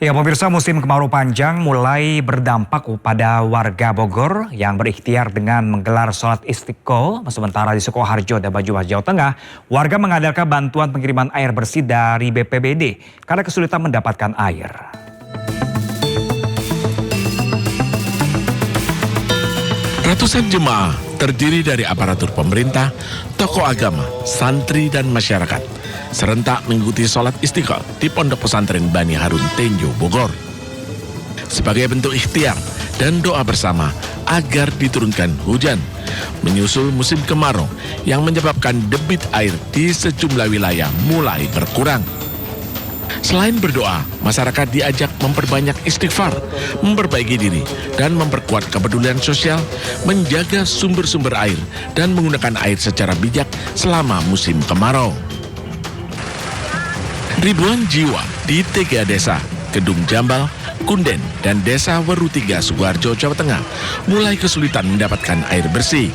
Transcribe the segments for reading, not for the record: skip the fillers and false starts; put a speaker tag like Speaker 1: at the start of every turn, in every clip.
Speaker 1: Ya, pemirsa, musim kemarau panjang mulai berdampak pada warga Bogor yang berikhtiar dengan menggelar sholat istiqo. Sementara di Sukoharjo dan Banyumas, Jawa Tengah, warga mengandalkan bantuan pengiriman air bersih dari BPBD karena kesulitan mendapatkan air.
Speaker 2: Ratusan jemaah terdiri dari aparatur pemerintah, tokoh agama, santri, dan masyarakat serentak mengikuti sholat istiqo di Pondok Pesantren Bani Harun Tenjo, Bogor. Sebagai bentuk ikhtiar dan doa bersama agar diturunkan hujan, menyusul musim kemarau yang menyebabkan debit air di sejumlah wilayah mulai berkurang. Selain berdoa, masyarakat diajak memperbanyak istighfar, memperbaiki diri, dan memperkuat kepedulian sosial, menjaga sumber-sumber air, dan menggunakan air secara bijak selama musim kemarau. Ribuan jiwa di 3 desa, Kedung Jambal, Kunden, dan Desa Weru 3, Sukoharjo, Jawa Tengah, mulai kesulitan mendapatkan air bersih.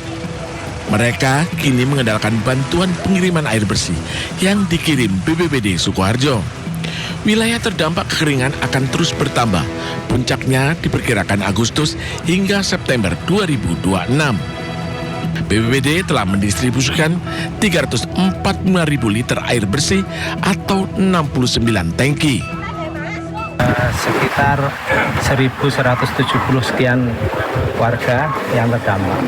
Speaker 2: Mereka kini mengandalkan bantuan pengiriman air bersih yang dikirim BPBD Sukoharjo. Wilayah terdampak kekeringan akan terus bertambah. Puncaknya diperkirakan Agustus hingga September 2026. BPBD telah mendistribusikan 345.000 liter air bersih atau 69 tangki.
Speaker 3: Sekitar 1.170 sekian warga yang terdampak.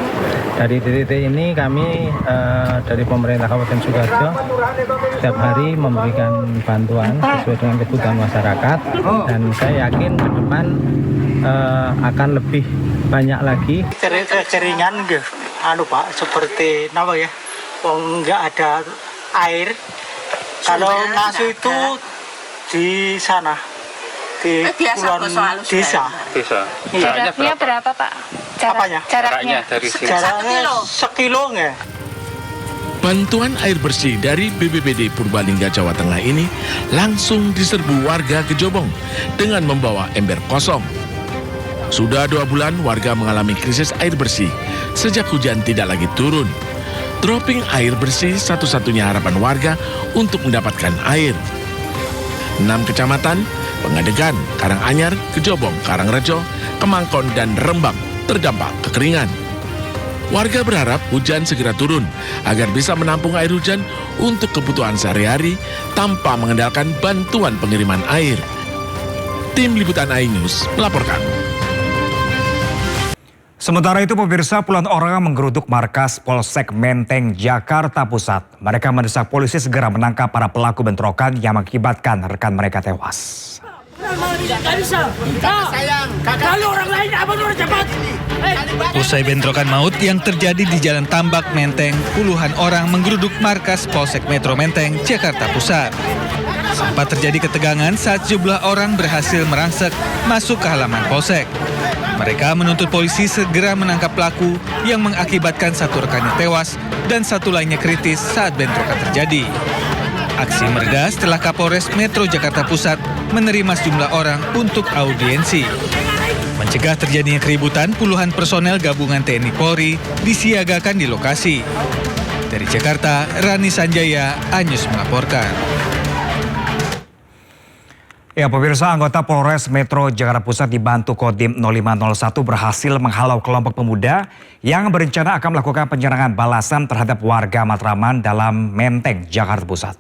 Speaker 3: Dari titik ini kami dari pemerintah Kabupaten Sukoharjo setiap hari memberikan bantuan sesuai dengan kebutuhan masyarakat, dan saya yakin ke depan akan lebih banyak lagi.
Speaker 4: Kekeringan Pak, seperti apa ya? Nggak ada air. Kalau masuk itu di sana. Di puluhan desa.
Speaker 5: Jaraknya berapa, Pak? Jaraknya
Speaker 4: dari sini. Jaraknya sekilo nggak?
Speaker 2: Bantuan air bersih dari BPBD Purbalingga, Jawa Tengah ini langsung diserbu warga Kejobong dengan membawa ember kosong. Sudah 2 bulan warga mengalami krisis air bersih sejak hujan tidak lagi turun. Dropping air bersih satu-satunya harapan warga untuk mendapatkan air. 6 kecamatan, Pengadegan, Karanganyar, Kejobong, Karangrejo, Kemangkon, dan Rembang terdampak kekeringan. Warga berharap hujan segera turun agar bisa menampung air hujan untuk kebutuhan sehari-hari tanpa mengandalkan bantuan pengiriman air. Tim Liputan iNews melaporkan.
Speaker 1: Sementara itu, pemirsa, puluhan orang menggeruduk markas Polsek Menteng, Jakarta Pusat. Mereka mendesak polisi segera menangkap para pelaku bentrokan yang mengakibatkan rekan mereka tewas.
Speaker 6: Usai bentrokan maut yang terjadi di Jalan Tambak Menteng, puluhan orang menggeruduk markas Polsek Metro Menteng, Jakarta Pusat. Sempat terjadi ketegangan saat sejumlah orang berhasil merangsek masuk ke halaman Polsek. Mereka menuntut polisi segera menangkap pelaku yang mengakibatkan satu rekannya tewas dan satu lainnya kritis saat bentrokan terjadi. Aksi mereda setelah Kapolres Metro Jakarta Pusat menerima sejumlah orang untuk audiensi. Mencegah terjadinya keributan, puluhan personel gabungan TNI Polri disiagakan di lokasi. Dari Jakarta, Rani Sanjaya, iNews melaporkan.
Speaker 1: Ya, pemirsa, anggota Polres Metro Jakarta Pusat dibantu Kodim 0501 berhasil menghalau kelompok pemuda yang berencana akan melakukan penyerangan balasan terhadap warga Matraman dalam Menteng, Jakarta Pusat.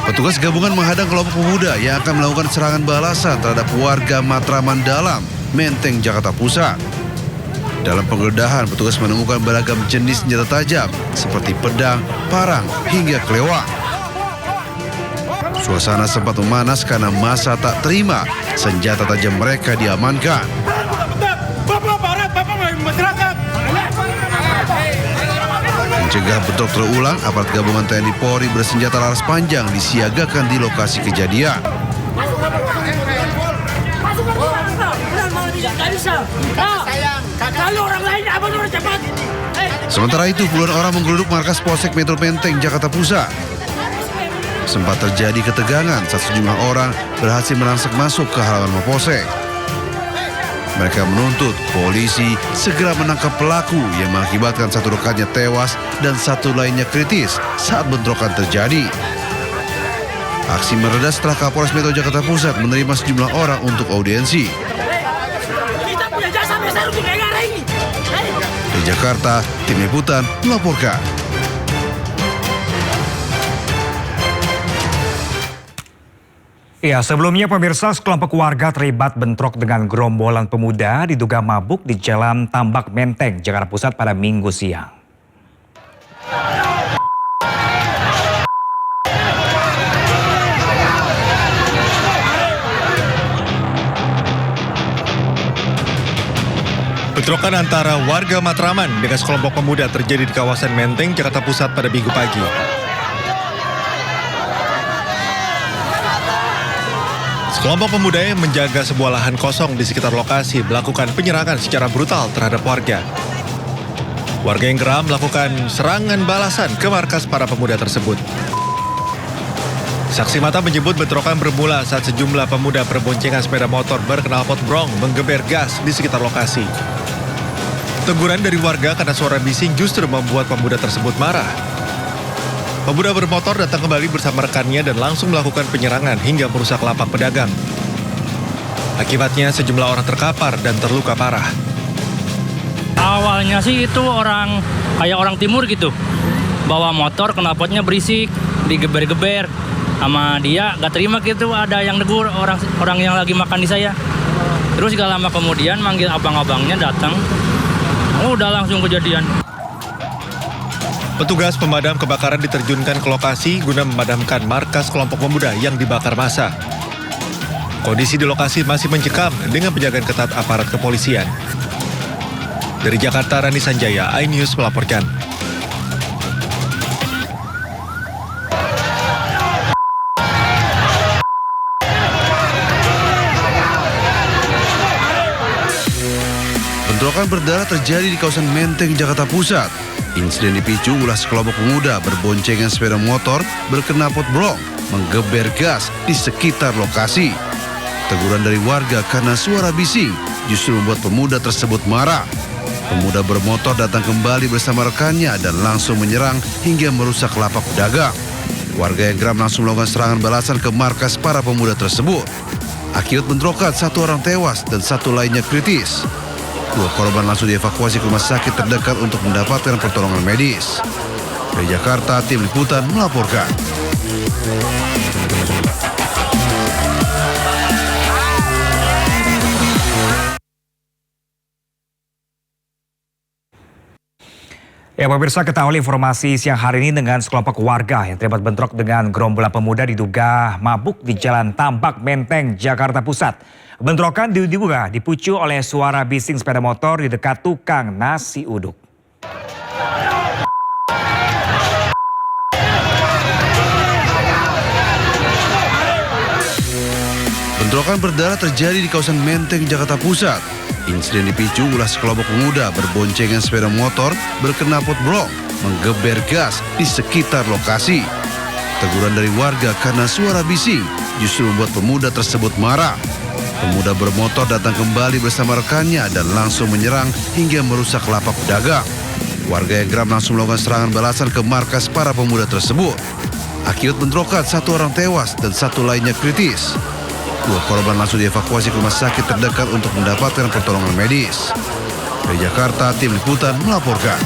Speaker 7: Petugas gabungan menghadang kelompok pemuda yang akan melakukan serangan balasan terhadap warga Matraman dalam Menteng, Jakarta Pusat. Dalam penggeledahan, petugas menemukan beragam jenis senjata tajam seperti pedang, parang, hingga kelewang. Suasana sempat memanas karena massa tak terima senjata tajam mereka diamankan. Mencegah bentrok terulang, aparat gabungan TNI Polri bersenjata laras panjang disiagakan di lokasi kejadian. Sementara itu, puluhan orang menggeruduk markas Polsek Metro Menteng, Jakarta Pusat. Sempat terjadi ketegangan saat sejumlah orang berhasil merangsek masuk ke halaman Mapolsek. Mereka menuntut polisi segera menangkap pelaku yang mengakibatkan satu rekannya tewas dan satu lainnya kritis saat bentrokan terjadi. Aksi mereda setelah Kapolres Metro Jakarta Pusat menerima sejumlah orang untuk audiensi. Di Jakarta, Tim Liputan melaporkan.
Speaker 1: Ya, sebelumnya pemirsa, sekelompok warga terlibat bentrok dengan gerombolan pemuda diduga mabuk di Jalan Tambak Menteng, Jakarta Pusat pada Minggu siang.
Speaker 8: Bentrokan antara warga Matraman dengan sekelompok pemuda terjadi di kawasan Menteng, Jakarta Pusat pada Minggu pagi. Sekelompok pemuda yang menjaga sebuah lahan kosong di sekitar lokasi melakukan penyerangan secara brutal terhadap warga. Warga yang geram melakukan serangan balasan ke markas para pemuda tersebut. Saksi mata menyebut bentrokan bermula saat sejumlah pemuda berboncengan sepeda motor berknalpot brong menggeber gas di sekitar lokasi. Teguran dari warga karena suara bising justru membuat pemuda tersebut marah. Pemuda bermotor datang kembali bersama rekannya dan langsung melakukan penyerangan hingga merusak lapak pedagang. Akibatnya sejumlah orang terkapar dan terluka parah.
Speaker 9: Awalnya sih itu kayak orang timur gitu. Bawa motor, knalpotnya berisik, digeber-geber. Sama dia gak terima gitu, ada yang negur orang yang lagi makan di saya. Terus gak lama kemudian manggil abang-abangnya datang. Udah langsung kejadian.
Speaker 8: Petugas pemadam kebakaran diterjunkan ke lokasi guna memadamkan markas kelompok pemuda yang dibakar massa. Kondisi di lokasi masih mencekam dengan penjagaan ketat aparat kepolisian. Dari Jakarta, Rani Sanjaya, iNews melaporkan.
Speaker 7: Bentrokan berdarah terjadi di kawasan Menteng, Jakarta Pusat. Insiden dipicu ulah sekelompok pemuda berboncengan sepeda motor berknalpot brong menggeber gas di sekitar lokasi. Teguran dari warga karena suara bising justru membuat pemuda tersebut marah. Pemuda bermotor datang kembali bersama rekannya dan langsung menyerang hingga merusak lapak pedagang. Warga yang geram langsung melakukan serangan balasan ke markas para pemuda tersebut. Akibat bentrokan, satu orang tewas dan satu lainnya kritis. Dua korban langsung dievakuasi ke rumah sakit terdekat untuk mendapatkan pertolongan medis. Dari Jakarta, Tim Liputan melaporkan.
Speaker 1: Ya pemirsa, kita awali informasi siang hari ini dengan sekelompok warga yang terlibat bentrok dengan gerombolan pemuda diduga mabuk di Jalan Tambak Menteng, Jakarta Pusat. Bentrokan diduga dipicu oleh suara bising sepeda motor di dekat tukang nasi uduk.
Speaker 7: Bentrokan berdarah terjadi di kawasan Menteng, Jakarta Pusat. Insiden dipicu ulah sekelompok pemuda berboncengan sepeda motor berknalpot brong menggeber gas di sekitar lokasi. Teguran dari warga karena suara bising justru membuat pemuda tersebut marah. Pemuda bermotor datang kembali bersama rekannya dan langsung menyerang hingga merusak lapak pedagang. Warga yang geram langsung melakukan serangan balasan ke markas para pemuda tersebut. Akibat bentrokan, satu orang tewas dan satu lainnya kritis. Dua korban langsung dievakuasi ke rumah sakit terdekat untuk mendapatkan pertolongan medis. Dari Jakarta, Tim Liputan melaporkan.